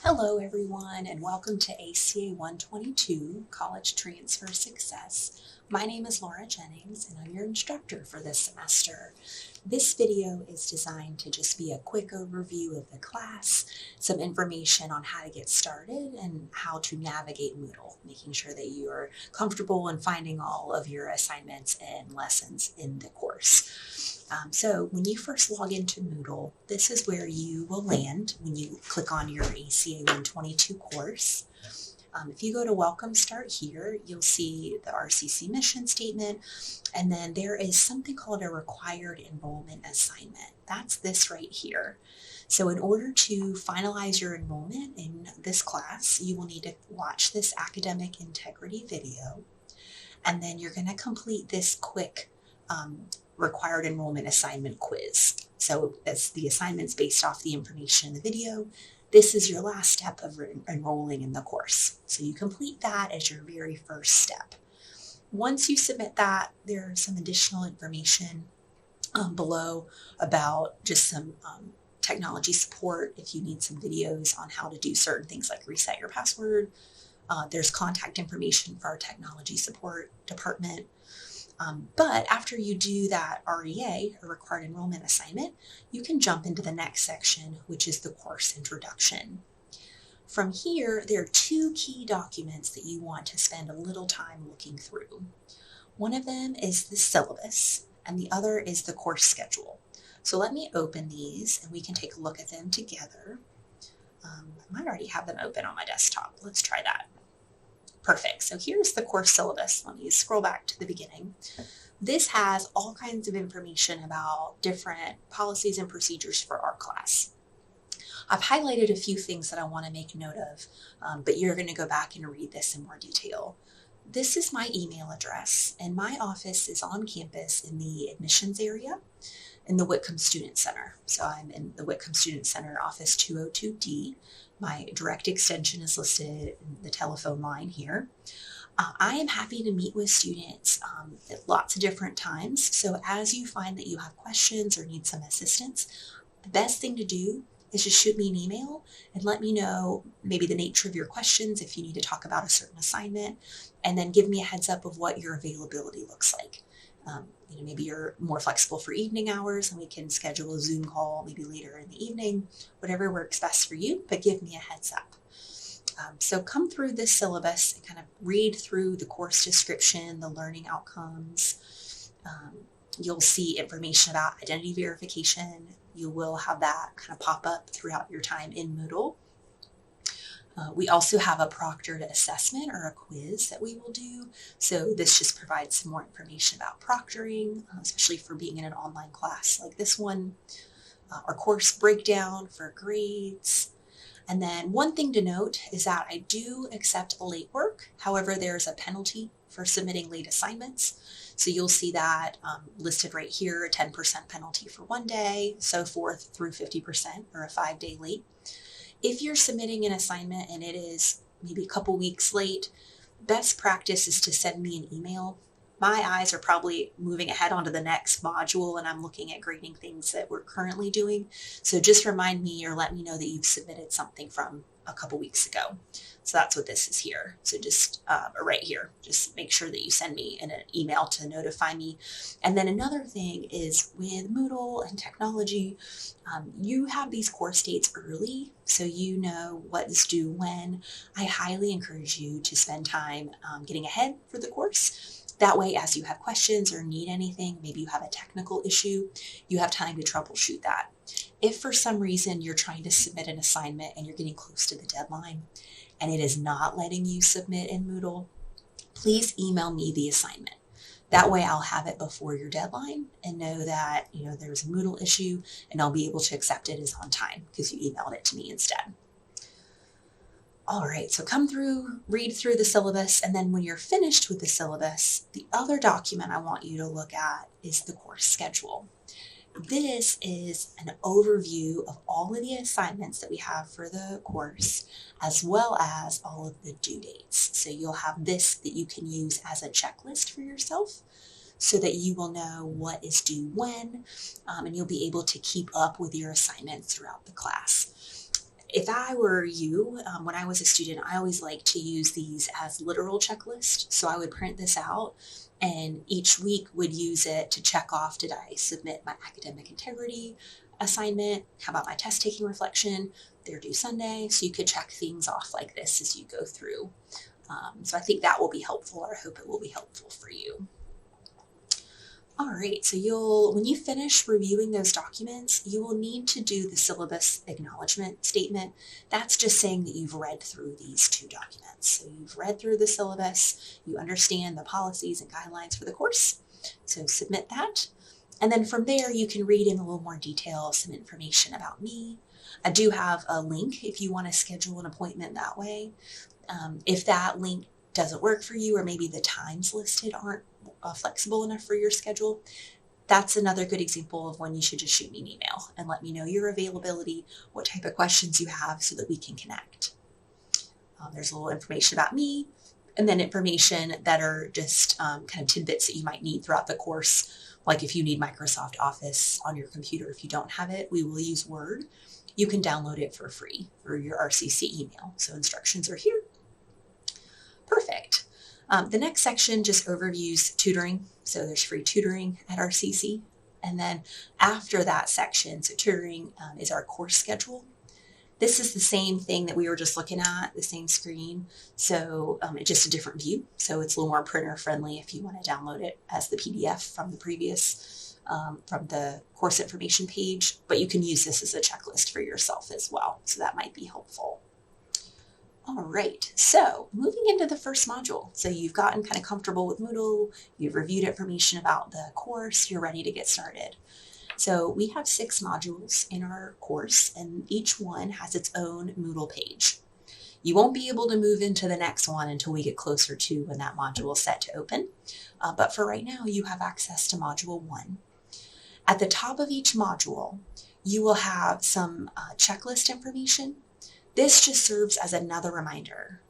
Hello everyone and welcome to ACA-122 College Transfer Success. My name is Laura Jennings and I'm your instructor for this semester. This video is designed to just be a quick overview of the class, some information on how to get started and how to navigate Moodle, making sure that you are comfortable in finding all of your assignments and lessons in the course. So when you first log into Moodle, this is where you will land when you click on your ACA-122 course. If you go to Welcome Start here, you'll see the RCC mission statement, and then there is something called a required enrollment assignment. That's this right here. So in order to finalize your enrollment in this class, you will need to watch this academic integrity video, and then you're going to complete this quick required enrollment assignment quiz. So as the assignment's based off the information in the video, this is your last step of enrolling in the course. So you complete that as your very first step. Once you submit that, there's some additional information below about just some technology support if you need some videos on how to do certain things like reset your password. There's contact information for our technology support department. But after you do that REA, or required enrollment assignment, you can jump into the next section, which is the course introduction. From here, there are two key documents that you want to spend a little time looking through. One of them is the syllabus, and the other is the course schedule. So let me open these, and we can take a look at them together. I might already have them open on my desktop. Let's try that. Perfect. So here's the course syllabus. Let me scroll back to the beginning. This has all kinds of information about different policies and procedures for our class. I've highlighted a few things that I want to make note of, but you're going to go back and read this in more detail. This is my email address, and my office is on campus in the admissions area in the Whitcomb Student Center. So I'm in the Whitcomb Student Center, office 202D. My direct extension is listed in the telephone line here. I am happy to meet with students at lots of different times. So as you find that you have questions or need some assistance, the best thing to do is just shoot me an email and let me know maybe the nature of your questions if you need to talk about a certain assignment, and then give me a heads up of what your availability looks like. Maybe you're more flexible for evening hours and we can schedule a Zoom call maybe later in the evening, whatever works best for you, but give me a heads up. So come through this syllabus and kind of read through the course description, the learning outcomes. You'll see information about identity verification. You will have that kind of pop up throughout your time in Moodle. We also have a proctored assessment or a quiz that we will do. So this just provides some more information about proctoring, especially for being in an online class like this one. Our course breakdown for grades. And then one thing to note is that I do accept late work. However, there's a penalty for submitting late assignments. So you'll see that listed right here, a 10% penalty for one day, so forth through 50% or a 5-day late. If you're submitting an assignment and it is maybe a couple weeks late, best practice is to send me an email. My eyes are probably moving ahead onto the next module and I'm looking at grading things that we're currently doing. So just remind me or let me know that you've submitted something from a couple weeks ago. So that's what this is here. So just right here, just make sure that you send me an email to notify me. And then another thing is with Moodle and technology, you have these course dates early, so you know what is due when. I highly encourage you to spend time getting ahead for the course. That way, as you have questions or need anything, maybe you have a technical issue, you have time to troubleshoot that. If for some reason you're trying to submit an assignment and you're getting close to the deadline and it is not letting you submit in Moodle, please email me the assignment. That way I'll have it before your deadline and know that there's a Moodle issue and I'll be able to accept it as on time because you emailed it to me instead. All right, so come through, read through the syllabus, and then when you're finished with the syllabus, the other document I want you to look at is the course schedule. This is an overview of all of the assignments that we have for the course, as well as all of the due dates. So you'll have this that you can use as a checklist for yourself so that you will know what is due when, and you'll be able to keep up with your assignments throughout the class. If I were you, when I was a student, I always liked to use these as literal checklists. So I would print this out and each week would use it to check off, did I submit my academic integrity assignment? How about my test taking reflection? They're due Sunday. So you could check things off like this as you go through. So I think that will be helpful, or I hope it will be helpful for you. All right, so when you finish reviewing those documents, you will need to do the syllabus acknowledgement statement. That's just saying that you've read through these two documents. So you've read through the syllabus, you understand the policies and guidelines for the course, so submit that. And then from there, you can read in a little more detail, some information about me. I do have a link if you want to schedule an appointment that way. If that link doesn't work for you, or maybe the times listed aren't flexible enough for your schedule, that's another good example of when you should just shoot me an email and let me know your availability, what type of questions you have, so that we can connect. There's a little information about me, and then information that are just kind of tidbits that you might need throughout the course. Like if you need Microsoft Office on your computer, if you don't have it, we will use Word. You can download it for free through your RCC email. So instructions are here. Perfect. The next section just overviews tutoring. So there's free tutoring at RCC. And then after that section, so tutoring is our course schedule. This is the same thing that we were just looking at, the same screen. So it's just a different view. So it's a little more printer friendly if you want to download it as the PDF from the previous, from the course information page. But you can use this as a checklist for yourself as well. So that might be helpful. All right, so moving into the first module. So you've gotten kind of comfortable with Moodle, you've reviewed information about the course, you're ready to get started. So we have 6 modules in our course, and each one has its own Moodle page. You won't be able to move into the next one until we get closer to when that module is set to open. But for right now, you have access to module 1. At the top of each module, you will have some checklist information. This just serves as another reminder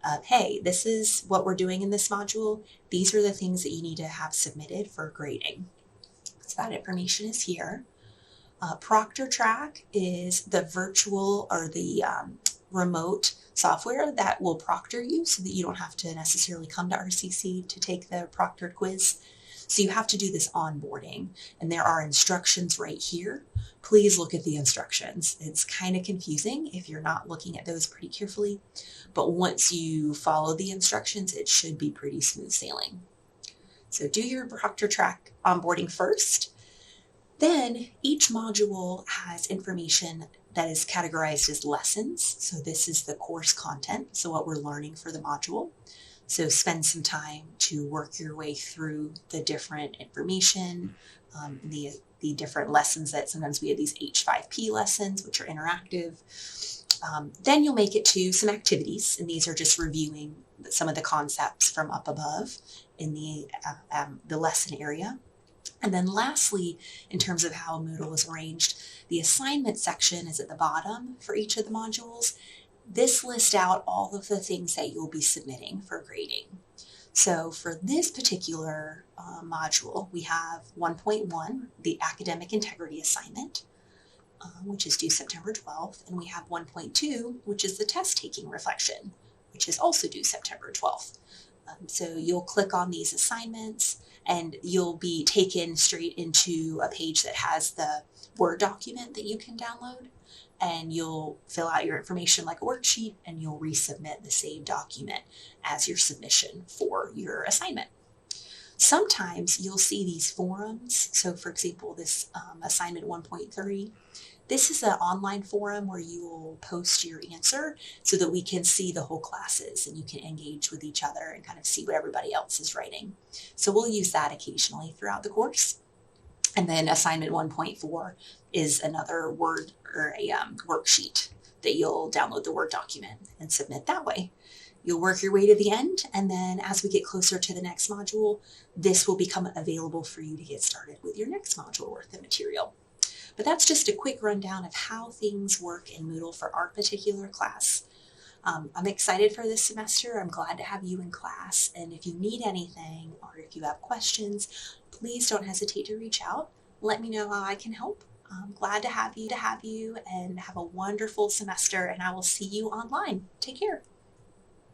of, hey, this is what we're doing in this module. These are the things that you need to have submitted for grading. So that information is here. Proctor Track is the virtual or the remote software that will proctor you so that you don't have to necessarily come to RCC to take the proctored quiz. So you have to do this onboarding, and there are instructions right here. Please look at the instructions. It's kind of confusing if you're not looking at those pretty carefully, but once you follow the instructions, it should be pretty smooth sailing. So do your Proctor Track onboarding first. Then each module has information that is categorized as lessons. So this is the course content, so what we're learning for the module. So spend some time to work your way through the different information, the different lessons that sometimes we have these H5P lessons, which are interactive. Then you'll make it to some activities, and these are just reviewing some of the concepts from up above in the lesson area. And then lastly, in terms of how Moodle is arranged, the assignment section is at the bottom for each of the modules. This lists out all of the things that you'll be submitting for grading. So for this particular module, we have 1.1, the academic integrity assignment, which is due September 12th, and we have 1.2, which is the test taking reflection, which is also due September 12th. So you'll click on these assignments and you'll be taken straight into a page that has the Word document that you can download, and you'll fill out your information like a worksheet, and you'll resubmit the saved document as your submission for your assignment. Sometimes you'll see these forums. So for example, this assignment 1.3, this is an online forum where you will post your answer so that we can see the whole classes and you can engage with each other and kind of see what everybody else is writing. So we'll use that occasionally throughout the course. And then assignment 1.4 is another Word or a worksheet that you'll download the Word document and submit that way. You'll work your way to the end, and then as we get closer to the next module, this will become available for you to get started with your next module worth of material. But that's just a quick rundown of how things work in Moodle for our particular class. I'm excited for this semester. I'm glad to have you in class, and if you need anything or if you have questions, please don't hesitate to reach out. Let me know how I can help. I'm glad to have you and have a wonderful semester, and I will see you online. Take care.